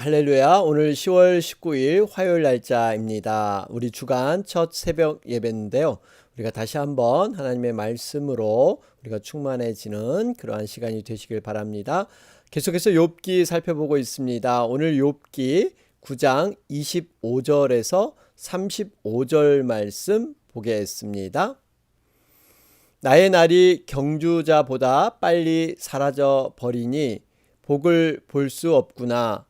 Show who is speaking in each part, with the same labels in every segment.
Speaker 1: 할렐루야. 오늘 10월 19일 화요일 날짜입니다. 우리 주간 첫 새벽 예배인데요. 우리가 다시 한번 하나님의 말씀으로 우리가 충만해지는 그러한 시간이 되시길 바랍니다. 계속해서 욥기 살펴보고 있습니다. 오늘 욥기 9장 25절에서 35절 말씀 보겠습니다. 나의 날이 경주자보다 빨리 사라져 버리니 복을 볼 수 없구나.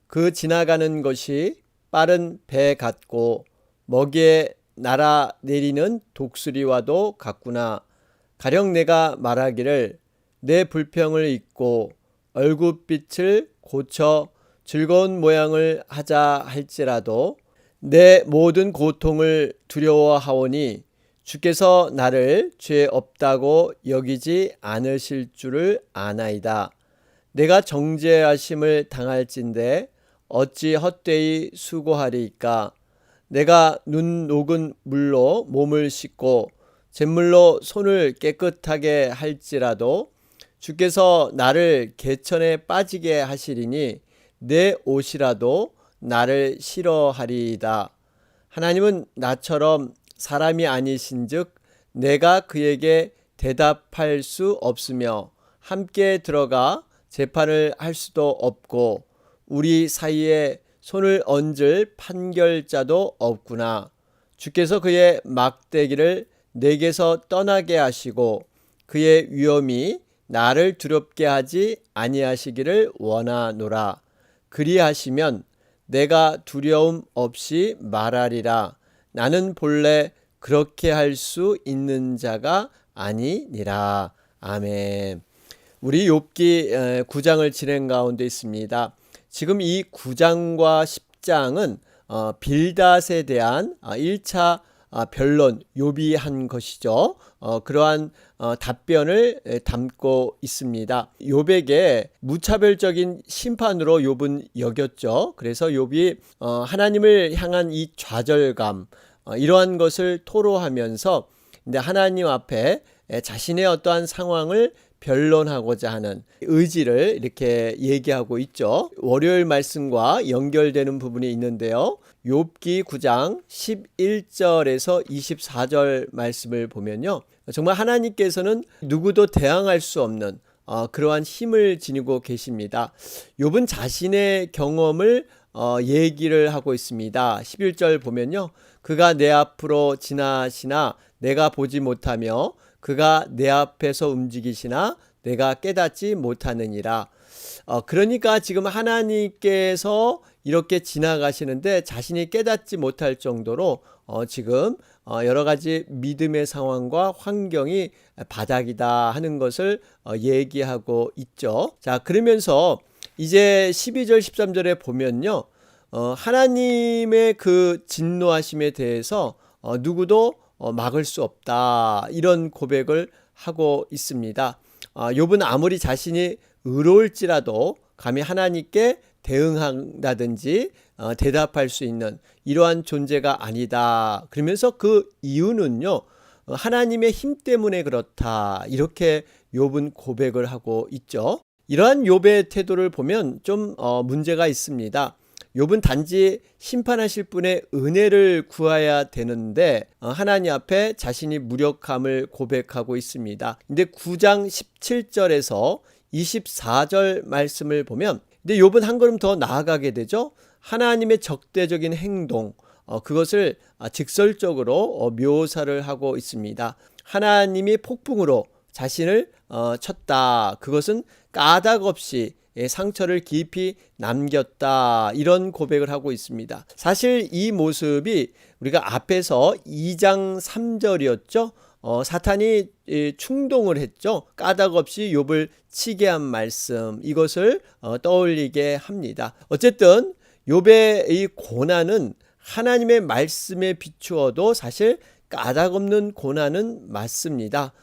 Speaker 1: 그 지나가는 것이 빠른 배 같고 먹이에 날아내리는 독수리와도 같구나. 가령 내가 말하기를 내 불평을 잊고 얼굴빛을 고쳐 즐거운 모양을 하자 할지라도 내 모든 고통을 두려워하오니 주께서 나를 죄 없다고 여기지 않으실 줄을 아나이다. 내가 정죄하심을 당할진대 어찌 헛되이 수고하리이까. 내가 눈 녹은 물로 몸을 씻고 잿물로 손을 깨끗하게 할지라도 주께서 나를 개천에 빠지게 하시리니 내 옷이라도 나를 싫어하리이다. 하나님은 나처럼 사람이 아니신즉 내가 그에게 대답할 수 없으며 함께 들어가 재판을 할 수도 없고 우리 사이에 손을 얹을 판결자도 없구나. 주께서 그의 막대기를 내게서 떠나게 하시고 그의 위엄이 나를 두렵게 하지 아니하시기를 원하노라. 그리하시면 내가 두려움 없이 말하리라. 나는 본래 그렇게 할 수 있는 자가 아니니라. 아멘. 우리 욥기 9장을 진행 가운데 있습니다. 지금 이 9장과 10장은 빌닷에 대한 1차 변론, 욥이 한 것이죠. 그러한 답변을 담고 있습니다. 욥에게 무차별적인 심판으로 욥은 여겼죠. 그래서 욥이 하나님을 향한 이 좌절감, 이러한 것을 토로하면서 하나님 앞에 자신의 어떠한 상황을 변론하고자 하는 의지를 이렇게 얘기하고 있죠. 월요일 말씀과 연결되는 부분이 있는데요. 욥기 9장 11절에서 24절 말씀을 보면요. 정말 하나님께서는 누구도 대항할 수 없는 그러한 힘을 지니고 계십니다. 욥은 자신의 경험을 얘기를 하고 있습니다. 11절 보면요. 그가 내 앞으로 지나시나 내가 보지 못하며 그가 내 앞에서 움직이시나 내가 깨닫지 못하느니라. 그러니까 지금 하나님께서 이렇게 지나가시는데 자신이 깨닫지 못할 정도로 지금 여러 가지 믿음의 상황과 환경이 바닥이다 하는 것을 얘기하고 있죠. 자, 그러면서 이제 12절 13절에 보면요. 하나님의 그 진노하심에 대해서 누구도 막을 수 없다, 이런 고백을 하고 있습니다. 욥은 아무리 자신이 의로울지라도 감히 하나님께 대응한다든지 대답할 수 있는 이러한 존재가 아니다. 그러면서 그 이유는요, 하나님의 힘 때문에 그렇다, 이렇게 욥은 고백을 하고 있죠. 이러한 욥의 태도를 보면 좀 문제가 있습니다. 욥은 단지 심판하실 분의 은혜를 구해야 되는데 하나님 앞에 자신이 무력함을 고백하고 있습니다. 근데 9장 17절에서 24절 말씀을 보면 근데 욥은 한 걸음 더 나아가게 되죠. 하나님의 적대적인 행동, 그것을 직설적으로 묘사를 하고 있습니다. 하나님이 폭풍으로 자신을 쳤다. 그것은 까닭 없이 상처를 깊이 남겼다, 이런 고백을 하고 있습니다. 사실 이 모습이 우리가 앞에서 2장 3절이었죠. 사탄이 충동을 했죠. 까닭 없이 욥을 치게 한 말씀, 이것을 떠올리게 합니다. 어쨌든 욥의 이 고난은 하나님의 말씀에 비추어도 사실 까닭 없는 고난은 맞습니다.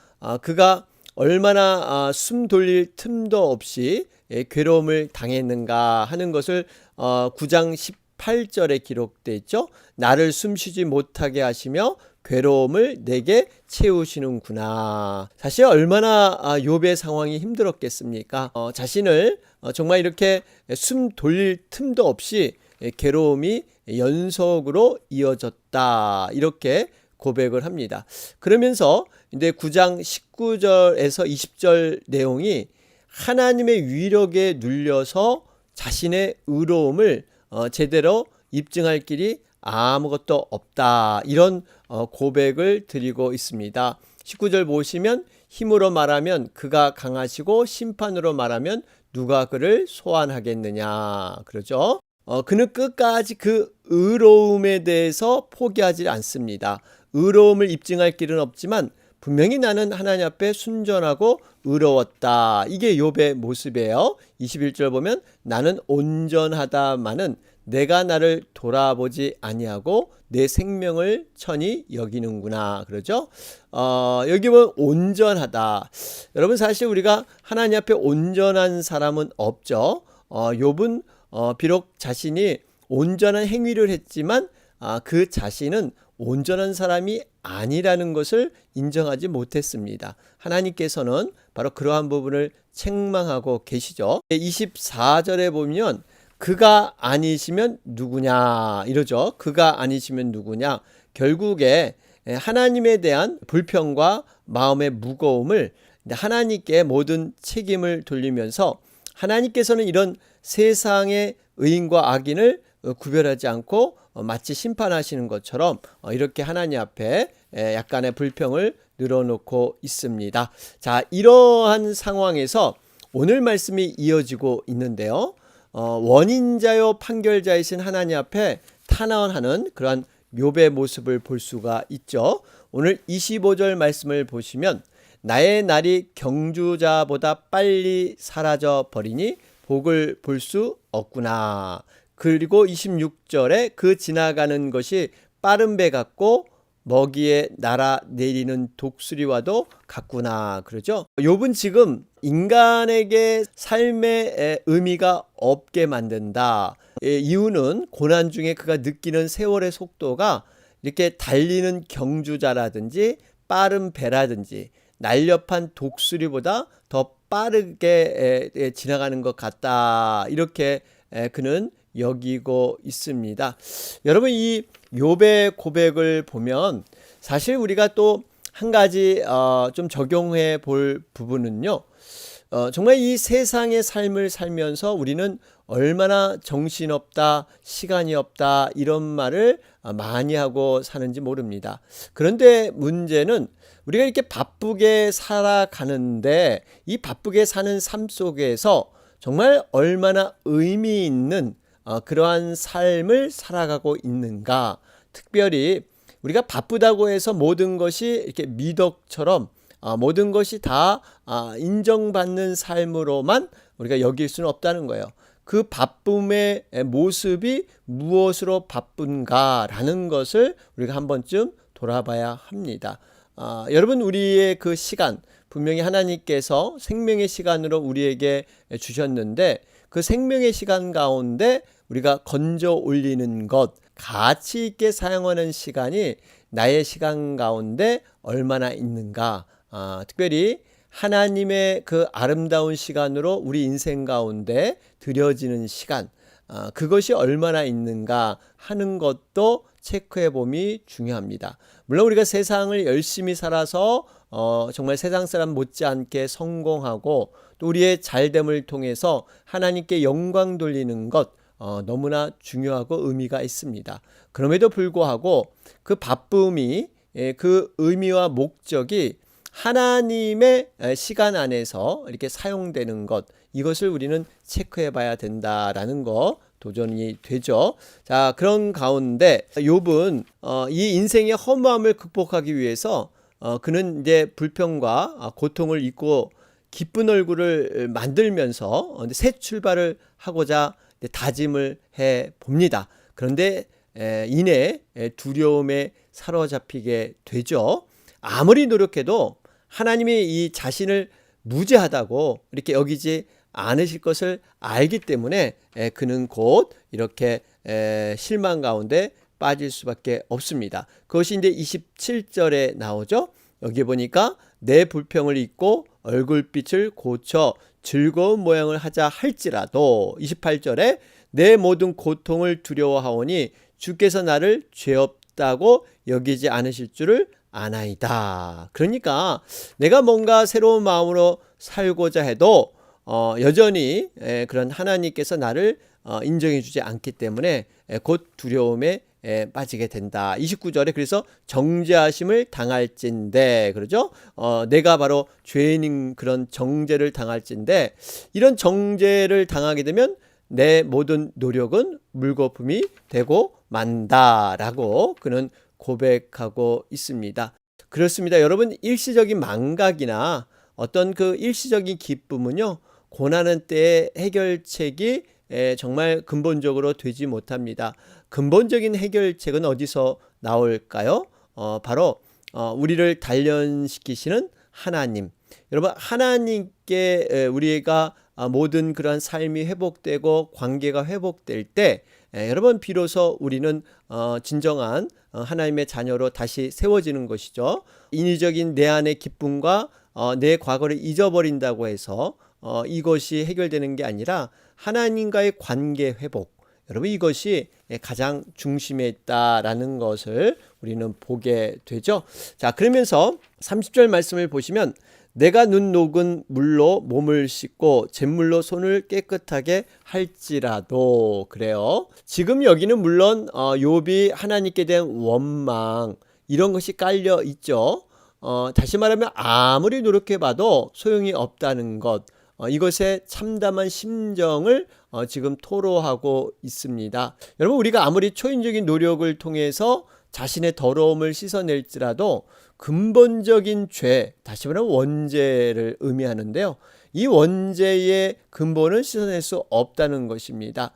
Speaker 1: 그가 얼마나 숨 돌릴 틈도 없이 괴로움을 당했는가 하는 것을 9장 18절에 기록되어 있죠. 나를 숨쉬지 못하게 하시며 괴로움을 내게 채우시는구나. 사실 얼마나 욥의 상황이 힘들었겠습니까? 자신을 정말 이렇게 숨 돌릴 틈도 없이 괴로움이 연속으로 이어졌다. 이렇게 고백을 합니다. 그러면서 이제 9장 19절에서 20절 내용이 하나님의 위력에 눌려서 자신의 의로움을 제대로 입증할 길이 아무것도 없다. 이런 고백을 드리고 있습니다. 19절 보시면 힘으로 말하면 그가 강하시고 심판으로 말하면 누가 그를 소환하겠느냐. 그러죠. 그는 끝까지 그 의로움에 대해서 포기하지 않습니다. 의로움을 입증할 길은 없지만 분명히 나는 하나님 앞에 순전하고 의로웠다. 이게 욥의 모습이에요. 21절 보면 나는 온전하다마는 내가 나를 돌아보지 아니하고 내 생명을 천히 여기는구나. 그러죠? 여기 보면 온전하다. 여러분 사실 우리가 하나님 앞에 온전한 사람은 없죠. 욥은 비록 자신이 온전한 행위를 했지만 그 자신은 온전한 사람이 아니라는 것을 인정하지 못했습니다. 하나님께서는 바로 그러한 부분을 책망하고 계시죠. 24절에 보면 그가 아니시면 누구냐 이러죠. 그가 아니시면 누구냐. 결국에 하나님에 대한 불평과 마음의 무거움을 하나님께 모든 책임을 돌리면서 하나님께서는 이런 세상의 의인과 악인을 구별하지 않고 마치 심판하시는 것처럼 이렇게 하나님 앞에 약간의 불평을 늘어놓고 있습니다. 자, 이러한 상황에서 오늘 말씀이 이어지고 있는데요. 원인자요 판결자이신 하나님 앞에 탄원하는 그러한 욥의 모습을 볼 수가 있죠. 오늘 25절 말씀을 보시면 나의 날이 경주자보다 빨리 사라져 버리니 복을 볼 수 없구나. 그리고 26절에 그 지나가는 것이 빠른 배 같고 먹이에 날아 내리는 독수리와도 같구나. 그러죠. 욥은 지금 인간에게 삶의 의미가 없게 만든다. 이유는 고난 중에 그가 느끼는 세월의 속도가 이렇게 달리는 경주자라든지 빠른 배라든지 날렵한 독수리보다 더 빠르게 지나가는 것 같다. 이렇게 그는 여기고 있습니다. 여러분 이 욥의 고백을 보면 사실 우리가 또 한 가지 좀 적용해 볼 부분은요. 정말 이 세상의 삶을 살면서 우리는 얼마나 정신없다, 시간이 없다 이런 말을 많이 하고 사는지 모릅니다. 그런데 문제는 우리가 이렇게 바쁘게 살아가는데 이 바쁘게 사는 삶 속에서 정말 얼마나 의미 있는 그러한 삶을 살아가고 있는가. 특별히 우리가 바쁘다고 해서 모든 것이 이렇게 미덕처럼 모든 것이 다 인정받는 삶으로만 우리가 여길 수는 없다는 거예요. 그 바쁨의 모습이 무엇으로 바쁜가라는 것을 우리가 한 번쯤 돌아봐야 합니다. 여러분 우리의 그 시간 분명히 하나님께서 생명의 시간으로 우리에게 주셨는데 그 생명의 시간 가운데 우리가 건져 올리는 것 가치 있게 사용하는 시간이 나의 시간 가운데 얼마나 있는가. 특별히 하나님의 그 아름다운 시간으로 우리 인생 가운데 드려지는 시간 그것이 얼마나 있는가 하는 것도 체크해 봄이 중요합니다. 물론 우리가 세상을 열심히 살아서 정말 세상 사람 못지않게 성공하고 또 우리의 잘됨을 통해서 하나님께 영광 돌리는 것 너무나 중요하고 의미가 있습니다. 그럼에도 불구하고 그 바쁨이 그 의미와 목적이 하나님의 시간 안에서 이렇게 사용되는 것 이것을 우리는 체크해 봐야 된다라는 거 도전이 되죠. 자, 그런 가운데 욥은 이 인생의 허무함을 극복하기 위해서 그는 이제 불평과 고통을 잊고 기쁜 얼굴을 만들면서 새 출발을 하고자 다짐을 해 봅니다. 그런데 이내 두려움에 사로잡히게 되죠. 아무리 노력해도 하나님이 이 자신을 무죄하다고 이렇게 여기지 않으실 것을 알기 때문에 그는 곧 이렇게 실망 가운데 빠질 수밖에 없습니다. 그것이 이제 27절에 나오죠. 여기 보니까 내 불평을 잊고 얼굴빛을 고쳐 즐거운 모양을 하자 할지라도 28절에 내 모든 고통을 두려워하오니 주께서 나를 죄 없다고 여기지 않으실 줄을 아나이다. 그러니까 내가 뭔가 새로운 마음으로 살고자 해도 여전히 그런 하나님께서 나를 인정해 주지 않기 때문에 곧 두려움에 빠지게 된다. 29절에 그래서 정죄하심을 당할진대 그러죠. 내가 바로 죄인인 그런 정죄를 당할진대 이런 정죄를 당하게 되면 내 모든 노력은 물거품이 되고 만다라고 그는 고백하고 있습니다. 그렇습니다. 여러분 일시적인 망각이나 어떤 그 일시적인 기쁨은요 고난의 때의 해결책이 정말 근본적으로 되지 못합니다. 근본적인 해결책은 어디서 나올까요? 바로 우리를 단련시키시는 하나님. 여러분 하나님께 우리가 모든 그러한 삶이 회복되고 관계가 회복될 때 여러분 비로소 우리는 진정한 하나님의 자녀로 다시 세워지는 것이죠. 인위적인 내 안의 기쁨과 내 과거를 잊어버린다고 해서 이것이 해결되는 게 아니라 하나님과의 관계 회복 여러분 이것이 가장 중심에 있다라는 것을 우리는 보게 되죠. 자 그러면서 30절 말씀을 보시면 내가 눈 녹은 물로 몸을 씻고 잿물로 손을 깨끗하게 할지라도 그래요. 지금 여기는 물론 욥이 하나님께 대한 원망 이런 것이 깔려 있죠. 다시 말하면 아무리 노력해봐도 소용이 없다는 것 이것의 참담한 심정을 지금 토로하고 있습니다. 여러분 우리가 아무리 초인적인 노력을 통해서 자신의 더러움을 씻어낼지라도 근본적인 죄, 다시 말하면 원죄를 의미하는데요. 이 원죄의 근본은 씻어낼 수 없다는 것입니다.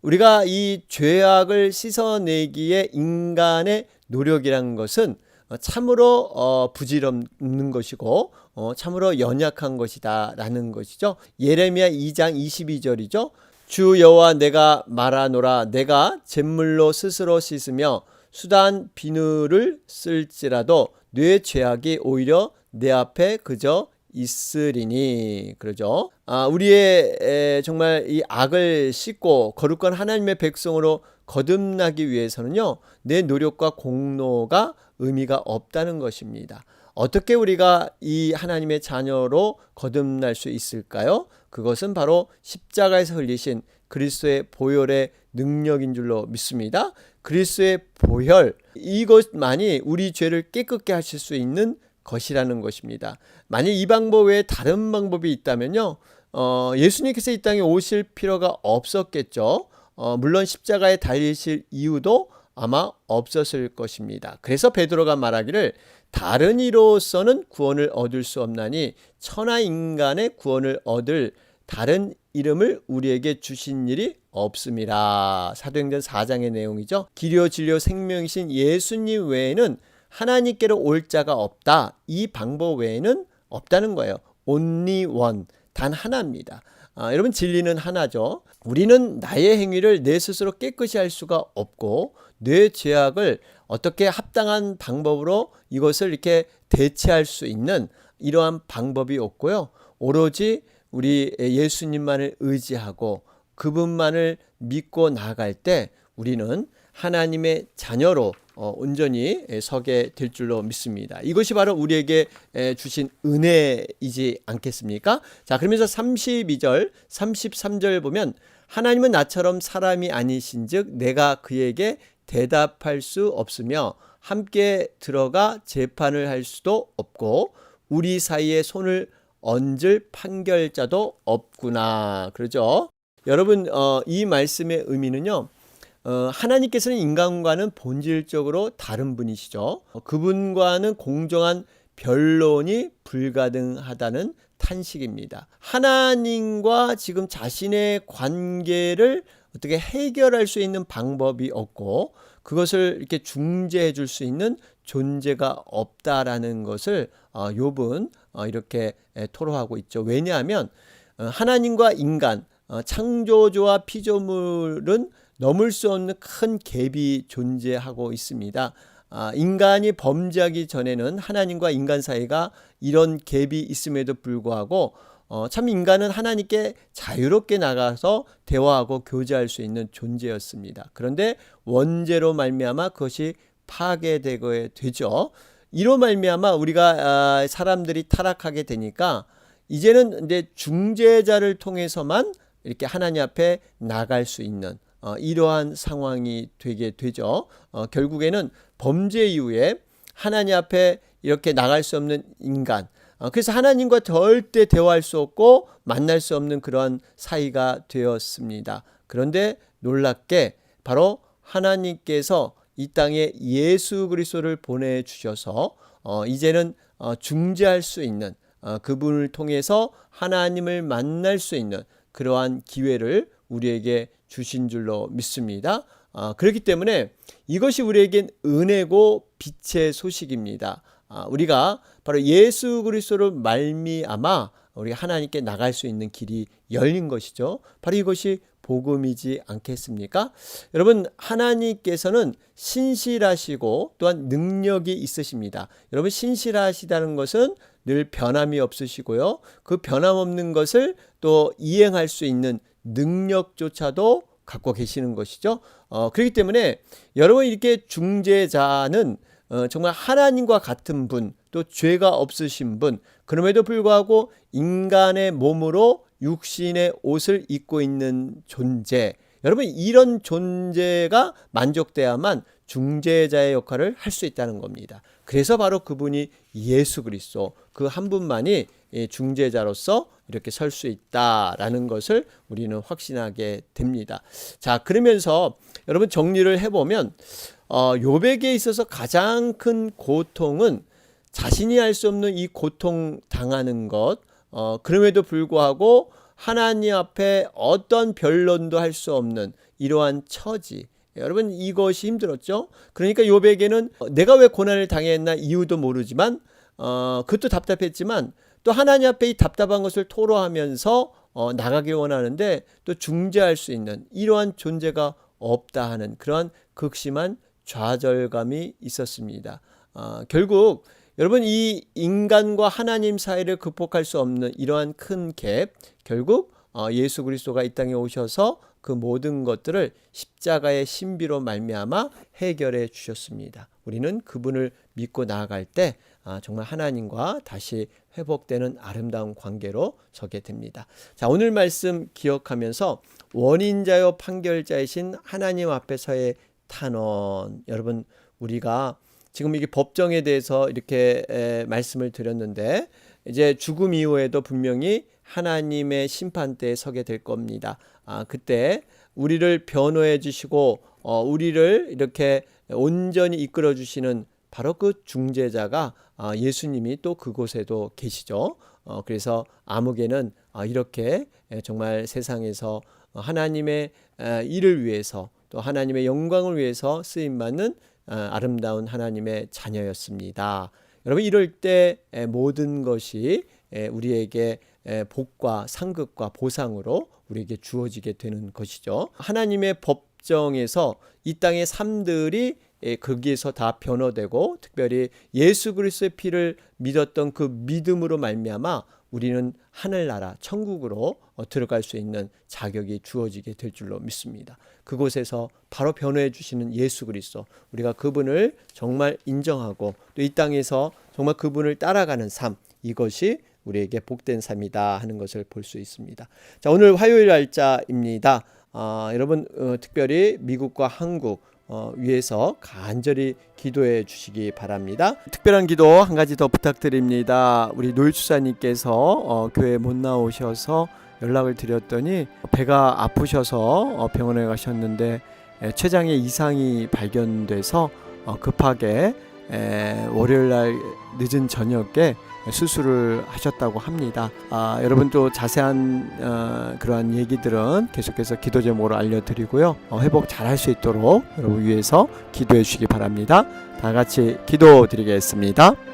Speaker 1: 우리가 이 죄악을 씻어내기에 인간의 노력이라는 것은 참으로 부질없는 것이고 참으로 연약한 것이다 라는 것이죠. 예레미야 2장 22절이죠. 주 여호와 내가 말하노라 내가 잿물로 스스로 씻으며 수단 비누를 쓸지라도 내 죄악이 오히려 내 앞에 그저 있으리니 그러죠. 우리의 정말 이 악을 씻고 거룩한 하나님의 백성으로 거듭나기 위해서는요 내 노력과 공로가 의미가 없다는 것입니다. 어떻게 우리가 이 하나님의 자녀로 거듭날 수 있을까요? 그것은 바로 십자가에서 흘리신 그리스도의 보혈의 능력인 줄로 믿습니다. 그리스도의 보혈 이것만이 우리 죄를 깨끗게 하실 수 있는 것이라는 것입니다. 만약 이 방법 외에 다른 방법이 있다면요 예수님께서 이 땅에 오실 필요가 없었겠죠. 물론 십자가에 달리실 이유도 아마 없었을 것입니다. 그래서 베드로가 말하기를 다른 이로서는 구원을 얻을 수 없나니 천하 인간의 구원을 얻을 다른 이름을 우리에게 주신 일이 없음이라. 사도행전 4장의 내용이죠. 길이요 진리요 생명이신 예수님 외에는 하나님께로 올 자가 없다. 이 방법 외에는 없다는 거예요. only one, 단 하나입니다. 여러분 진리는 하나죠. 우리는 나의 행위를 내 스스로 깨끗이 할 수가 없고 내 죄악을 어떻게 합당한 방법으로 이것을 이렇게 대체할 수 있는 이러한 방법이 없고요. 오로지 우리 예수님만을 의지하고 그분만을 믿고 나아갈 때 우리는 하나님의 자녀로 온전히 서게 될 줄로 믿습니다. 이것이 바로 우리에게 주신 은혜이지 않겠습니까? 자, 그러면서 32절, 33절 보면 하나님은 나처럼 사람이 아니신즉 내가 그에게 대답할 수 없으며 함께 들어가 재판을 할 수도 없고 우리 사이에 손을 얹을 판결자도 없구나. 그러죠? 여러분 이 말씀의 의미는요. 하나님께서는 인간과는 본질적으로 다른 분이시죠. 그분과는 공정한 변론이 불가능하다는 탄식입니다. 하나님과 지금 자신의 관계를 어떻게 해결할 수 있는 방법이 없고 그것을 이렇게 중재해 줄 수 있는 존재가 없다라는 것을 욥은 이렇게 토로하고 있죠. 왜냐하면 하나님과 인간, 창조주와 피조물은 넘을 수 없는 큰 갭이 존재하고 있습니다. 인간이 범죄하기 전에는 하나님과 인간 사이가 이런 갭이 있음에도 불구하고 참 인간은 하나님께 자유롭게 나가서 대화하고 교제할 수 있는 존재였습니다. 그런데 원죄로 말미암아 그것이 파괴되게 되죠. 이로 말미암아 우리가 사람들이 타락하게 되니까 이제는 이제 중재자를 통해서만 이렇게 하나님 앞에 나갈 수 있는 이러한 상황이 되게 되죠. 결국에는 범죄 이후에 하나님 앞에 이렇게 나갈 수 없는 인간, 그래서 하나님과 절대 대화할 수 없고 만날 수 없는 그러한 사이가 되었습니다. 그런데 놀랍게 바로 하나님께서 이 땅에 예수 그리스도를 보내주셔서 이제는 중재할 수 있는 그분을 통해서 하나님을 만날 수 있는 그러한 기회를 우리에게 주신 줄로 믿습니다. 그렇기 때문에 이것이 우리에겐 은혜고 빛의 소식입니다. 우리가 바로 예수 그리스도로 말미암아 우리 하나님께 나갈 수 있는 길이 열린 것이죠. 바로 이것이 복음이지 않겠습니까? 여러분, 하나님께서는 신실하시고 또한 능력이 있으십니다. 여러분, 신실하시다는 것은 늘 변함이 없으시고요. 그 변함없는 것을 또 이행할 수 있는 능력조차도 갖고 계시는 것이죠. 그렇기 때문에 여러분, 이렇게 중재자는 정말 하나님과 같은 분, 또 죄가 없으신 분, 그럼에도 불구하고 인간의 몸으로 육신의 옷을 입고 있는 존재, 여러분, 이런 존재가 만족돼야만 중재자의 역할을 할 수 있다는 겁니다. 그래서 바로 그분이 예수 그리스도, 그 한 분만이 중재자로서 이렇게 설 수 있다라는 것을 우리는 확신하게 됩니다. 자, 그러면서 여러분 정리를 해보면 욥에게 있어서 가장 큰 고통은 자신이 알 수 없는 이 고통 당하는 것, 그럼에도 불구하고 하나님 앞에 어떤 변론도 할 수 없는 이러한 처지. 여러분, 이것이 힘들었죠. 그러니까 욥에게는 내가 왜 고난을 당했나 이유도 모르지만 그것도 답답했지만 또 하나님 앞에 이 답답한 것을 토로하면서 나가길 원하는데 또 중재할 수 있는 이러한 존재가 없다 하는 그러한 극심한 좌절감이 있었습니다. 결국 여러분, 이 인간과 하나님 사이를 극복할 수 없는 이러한 큰 갭, 결국 예수 그리스도가 이 땅에 오셔서 그 모든 것들을 십자가의 신비로 말미암아 해결해 주셨습니다. 우리는 그분을 믿고 나아갈 때 정말 하나님과 다시 회복되는 아름다운 관계로 서게 됩니다. 자, 오늘 말씀 기억하면서 원인자요 판결자이신 하나님 앞에서의 탄원, 여러분, 우리가 지금 이게 법정에 대해서 이렇게 말씀을 드렸는데 이제 죽음 이후에도 분명히 하나님의 심판대에 서게 될 겁니다. 그때 우리를 변호해 주시고 우리를 이렇게 온전히 이끌어 주시는 바로 그 중재자가 예수님이 또 그곳에도 계시죠. 그래서 아무개는 이렇게 정말 세상에서 하나님의 일을 위해서 또 하나님의 영광을 위해서 쓰임받는 아름다운 하나님의 자녀였습니다. 여러분, 이럴 때 모든 것이 우리에게 복과 상급과 보상으로 우리에게 주어지게 되는 것이죠. 하나님의 법정에서 이 땅의 삶들이 거기에서 다 변호되고 특별히 예수 그리스도의 피를 믿었던 그 믿음으로 말미암아 우리는 하늘나라 천국으로 들어갈 수 있는 자격이 주어지게 될 줄로 믿습니다. 그곳에서 바로 변호해 주시는 예수 그리스도, 우리가 그분을 정말 인정하고 또 이 땅에서 정말 그분을 따라가는 삶, 이것이 우리에게 복된 삶이다 하는 것을 볼 수 있습니다. 자, 오늘 화요일 날짜입니다. 여러분 특별히 미국과 한국 위해서 간절히 기도해 주시기 바랍니다. 특별한 기도 한 가지 더 부탁드립니다. 우리 노일주사님께서 교회에 못 나오셔서 연락을 드렸더니 배가 아프셔서 병원에 가셨는데 췌장에 이상이 발견돼서 급하게 월요일날 늦은 저녁에 수술을 하셨다고 합니다. 여러분 또 자세한 그러한 얘기들은 계속해서 기도 제목으로 알려드리고요. 회복 잘할 수 있도록 여러분 위해서 기도해 주시기 바랍니다. 다 같이 기도드리겠습니다.